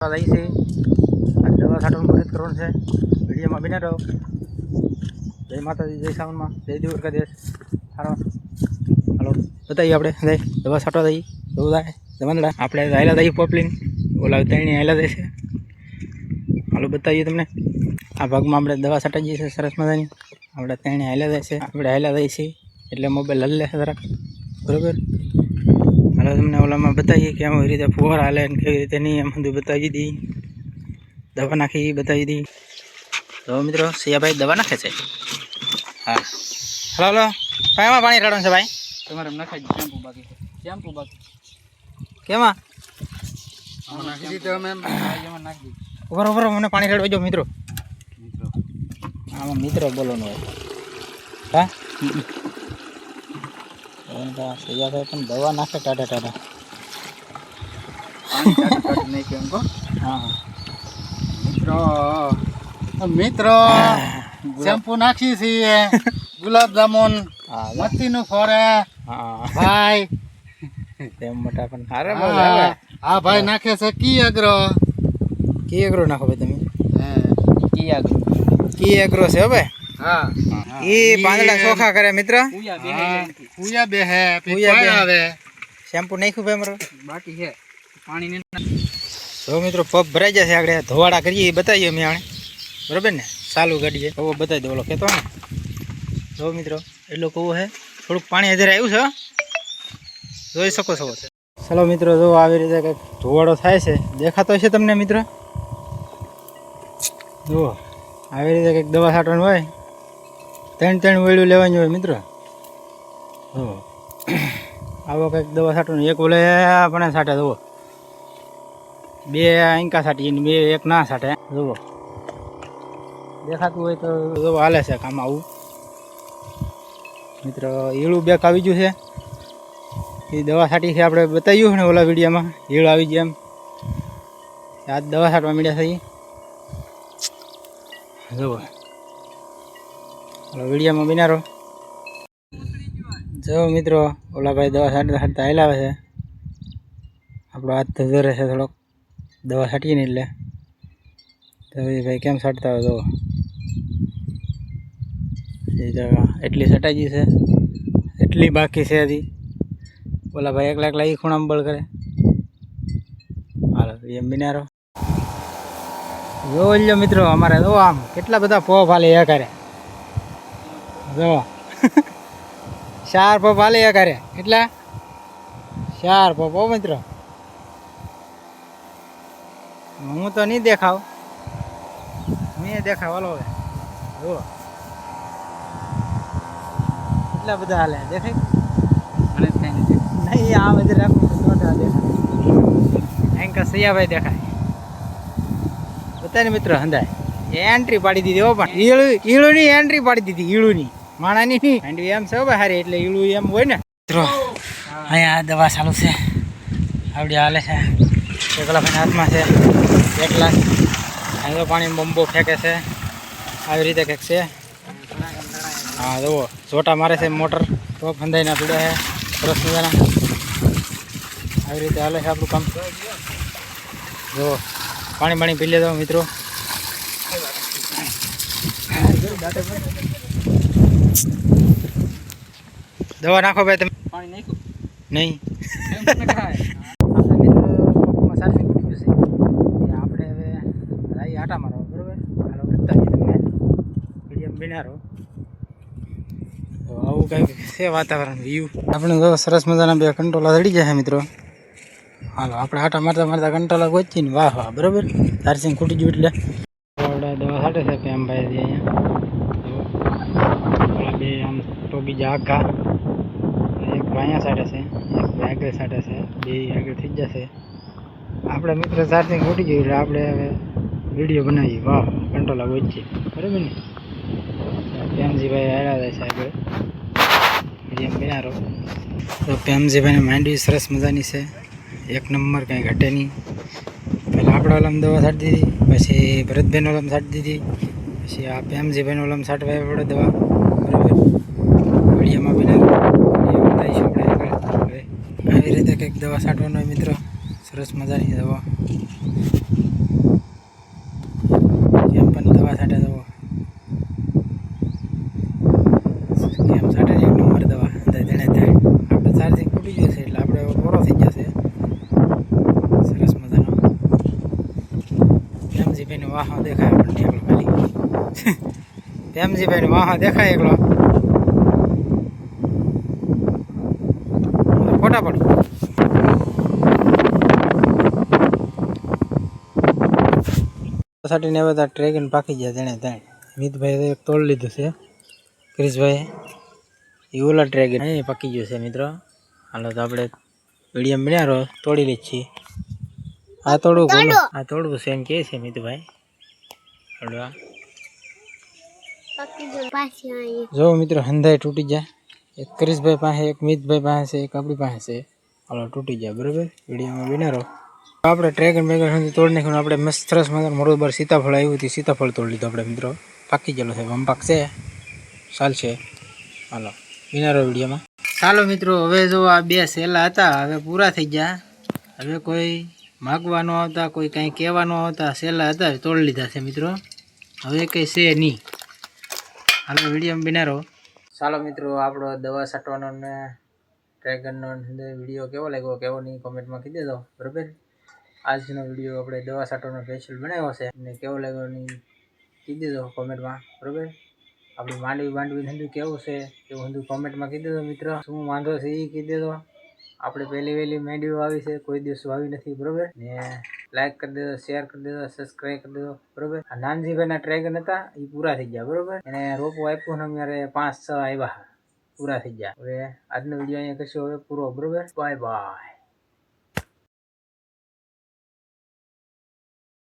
લઈ છે આ દવા છાંટવાનું પૂરી કરવાનું છે. વિડીયોમાં બિના રહો. જય માતાજી, જય સાવનમાં, જય દ્વારકાધીશ. સારો હાલો બતાવીએ આપણે જઈ દવા છાંટવા દઈએ જોવું થાય જમંદડા આપણે હાયલા દઈએ પોપલીન ઓલા તણી હાયલા દે છે. હાલો બતાવીએ તમને આ ભાગમાં આપણે દવા છાંટાઈ જઈએ છીએ સરસ મજાની. આપણે તણી હાયલા દે છે, આપણે હાયલા દઈએ છીએ એટલે મોબાઈલ હલ લે છે જરાક બરાબર. હાલો તમને ઓલામાં બતાવીએ કે એવી રીતે ફુવારા હાલે ને કેવી રીતે નહીં એમ બધું બતાવી દઈએ. દવા નાખી બતાવી દઈએ. તો મિત્રો સિયાભાઈ દવા નાખે છે. હા હલો હલો ભાઈ એમાં પાણી રેડવાનું છે ભાઈ તમારે નાખાઈ શેમ્પુ બાકી કેમાં નાખી દીધું અમે એમાં નાખી દીધું. ઉભર ઉભર મને પાણી રેડવા જો મિત્રો. આમાં મિત્રો બોલવાનું હોય હા સિયાભાઈ પણ દવા નાખે ટાટા ટાટા. નહીં કેમ કહો હા મિત્રો શેમ્પુ નાખી છીએ ગુલાબ જામુન મતીનું ફોરે હા ભાઈ તેમ મોટા પણ સારા મજા આવે. આ ભાઈ નાખે છે કી અગ્રો નાખો ભાઈ તમે કી કી એગ્રો છે ભાઈ. હા એ પાંદડા ચોખા કરે મિત્ર. પૂયા બે હે આવે શેમ્પુ નાખ્યું ભાઈ મારો બાકી છે પાણી તો મિત્રો પગ ભરાઈ જશે આગળ ધોવાડા કરીએ એ બતાવીએ અમે આણે બરાબર ને ચાલુ ગાડીએ કવો બતાવી દો ઓલો કહેતો ને. જો મિત્રો એટલું કવું છે થોડુંક પાણી હજારે આવ્યું છે જોઈ શકો છો. ચાલો મિત્રો જો આવી રીતે કંઈક ધોવાડો થાય છે દેખાતો છે તમને મિત્ર. જુઓ આવી રીતે કંઈક દવા છાંટવાનું હોય 3 વેળું લેવાની હોય મિત્રો. જુઓ આવો કંઈક દવા છાંટવાનું એક ઓલે પણ છાંટે જુઓ 2 આંકા છાંટીએ ને 2 એક ના છાંટે. જુઓ દેખાતું હોય તો જુઓ હાલે છે કામ આવું મિત્ર. ઈળું બેક આવી ગયું છે એ દવા છાંટી છે આપણે બતાવ્યું ને ઓલા વિડીયોમાં ઈળ આવી ગયું એમ આ દવા છાંટવા મળ્યા છે. જુઓ ઓલા વિડીયોમાં બિનારો જો મિત્રો ઓલા ભાઈ દવા છાંટતા છાંટતા હાલાવે છે. આપણો હાથ તો જરે છે થોડોક દવા છાંટીએ ને એટલે તો એ ભાઈ કેમ છાંટતા હોય જુઓ એટલી છટાઈ ગઈ છે એટલી બાકી છે હજી. ઓલા ભાઈ એકલા એ ખૂણામાં બળ કરે. હાલો એમ બિનારો જોઈ લો મિત્રો અમારે જો આમ કેટલા બધા પોપ હાલે એ કરે જો 4 પોપ હાલે એ કરે કેટલા 4 પોપ હો મિત્રો. હું તો નહીં દેખાવ મેં દેખાવ હાલો હવે જુઓ કેટલા બધા હાલે દેખાય નહીં આ બધે રાખવું દેખાય એન્કા સૈયાભાઈ દેખાય બતાને મિત્રો હંધાય એન્ટ્રી પાડી દીધી હો પણ ઈળુની એન્ટ્રી પાડી દીધી ઈળુની માણાની નહીં એન્ટ્રી એમ છે ભાઈ હારી એટલે ઈળું એમ હોય ને મિત્રો. અહીંયા દવા ચાલુ છે આવડી હાલે છે એકલા ભાઈ હાથમાં છે એકલા અહીં તો પાણી બોમ્બો ફેંકે છે આવી રીતે કંઈક છે. હા જુઓ જોટા મારે છે મોટર ટોપ હંધાઈના પીડ્યા છે સરસ મજાના આવી રીતે હાલે છે આપણું કામ. જુઓ પાણી પી લેજો મિત્રો. દવા નાખો ભાઈ તમે પાણી નાખ્યું નહીં આપણે હવે રાઈ આટા મારો બરોબર હાલો બતાવીએ તમને વિડીયો બિનારો. તો આવું કંઈક છે વાતાવરણ વ્યૂ. આપણે જો સરસ મજાના 2 કંટોલા ચડી જાય મિત્રો. હાલો આપણે આટા મારતા મારતા કંટોલા ગોચીને વાહ વાહ બરાબર ચાર્જિંગ ખૂટી ગયું એટલે આપણે દવા છાંટે છે એમ ભાઈ અહીંયા 2 આમ તો બીજા આખા એક અહીંયા છાંટે છે એક આગળ છાંટે છે 2 આગળ થઈ જશે. આપણે મિત્ર ચાર્જિંગ ખૂટી ગયું એટલે આપણે હવે વિડીયો બનાવીએ વાહ કંટોલા ગોચીએ બરાબર ને. પ્રેમજીભાઈ આવ્યા જાય છે આગળ વિડીયો બિનારો. તો પ્રેમજીભાઈને માંડવી સરસ મજાની છે એક નંબર કાંઈ ઘટે નહીં. પહેલાં આપણે ઓલામાં દવા છાંટી દીધી પછી ભરતભાઈનો ઓલામાં છાંટી દીધી પછી આ પ્રેમજીભાઈનો ઓલામાં છાંટવા પડે દવા બરાબર. વિડીયોમાં બિનારો વિડીયો બતાવીશું આપણે આગળ. આવી રીતે કંઈક દવા છાંટવાનો હોય મિત્રો સરસ મજાની દવા કેમ પણ દવા છાંટે દવા કેમ છાંટે એક નંબર દવા તેણે થાય આપણે ચાર્જિંગ તૂટી જશે એટલે આપણે પૂરો થઈ જશે સરસ મજાનો પ્રેમજીભાઈનો વાહો દેખાય આપણને એકલો ખાલી પ્રેમજીભાઈનો વાહો દેખાય એકલો ફોટા પડો સાટીને બધા ડ્રેગન પાકી ગયા તેણે ત્યાં મિતભાઈ એક તોડ લીધું છે ક્રિશભાઈ એ ઓલા ડ્રેગન એ પાકી ગયું છે મિત્રો હાલો તો આપણે મીડિયમ બનારો તોડી લઈએ છીએ આ તોડવું બોલો આ તોડવું છે એમ કહે છે મિતભાઈ હળવા જો મિત્રો હંધાઈ તૂટી જાય એક ક્રિશભાઈ પાસે એક મિતભાઈ પાસે છે એક આપણી પાસે છે હાલો તૂટી જાય બરાબર વિડીયોમાં બનારો આપણે ડ્રેગન બેગન સુધી તોડી નાખ્યું આપણે મસ્ત સરસ મજાનું બરોબર સીતાફળ આવ્યું હતું સીતાફળ તોડી લીધું આપણે મિત્રો પાકી ગયેલો છે વંપાક છે ચાલશે હાલો વિનારો વિડીયોમાં ચાલો મિત્રો હવે જો આ બે સેલા હતા હવે પૂરા થઈ ગયા હવે કોઈ માગવા ન આવતા કોઈ કંઈ કહેવા ન આવતા સેલા હતા તોડી લીધા છે મિત્રો હવે કંઈ છે નહીં હાલો વિડીયોમાં વિનારો ચાલો મિત્રો આપણો દવા છાંટવાનો ને ડ્રેગનનો વિડીયો કેવો લાગ્યો કેવો નહીં કોમેન્ટમાં કહી દેજો બરાબર આજનો વિડીયો આપણે દવા છાંટવાનો સ્પેશિયલ બનાવ્યો છે અને કેવો લાગ્યો નહીં કહી દેજો કોમેન્ટમાં બરાબર આપણી માંડવી ધંધું કેવું છે એવું બધું કોમેન્ટમાં કહી દેજો મિત્રો શું વાંધો છે એ કહી દેજો આપણે પહેલી માંડવી વાવી છે કોઈ દિવસ વાવી નથી બરાબર ને લાઈક કરી દેજો શેર કરી દેજો સબસ્ક્રાઈબ કરી દેજો બરાબર આ નાનજીભાઈના ડ્રેગન હતા એ પૂરા થઈ ગયા બરાબર એને રોપો આપ્યું ને અમારે 5-6 આવ્યા પૂરા થઈ ગયા હવે આજનો વિડીયો અહીંયા કરશું હવે પૂરો બરાબર બાય બાય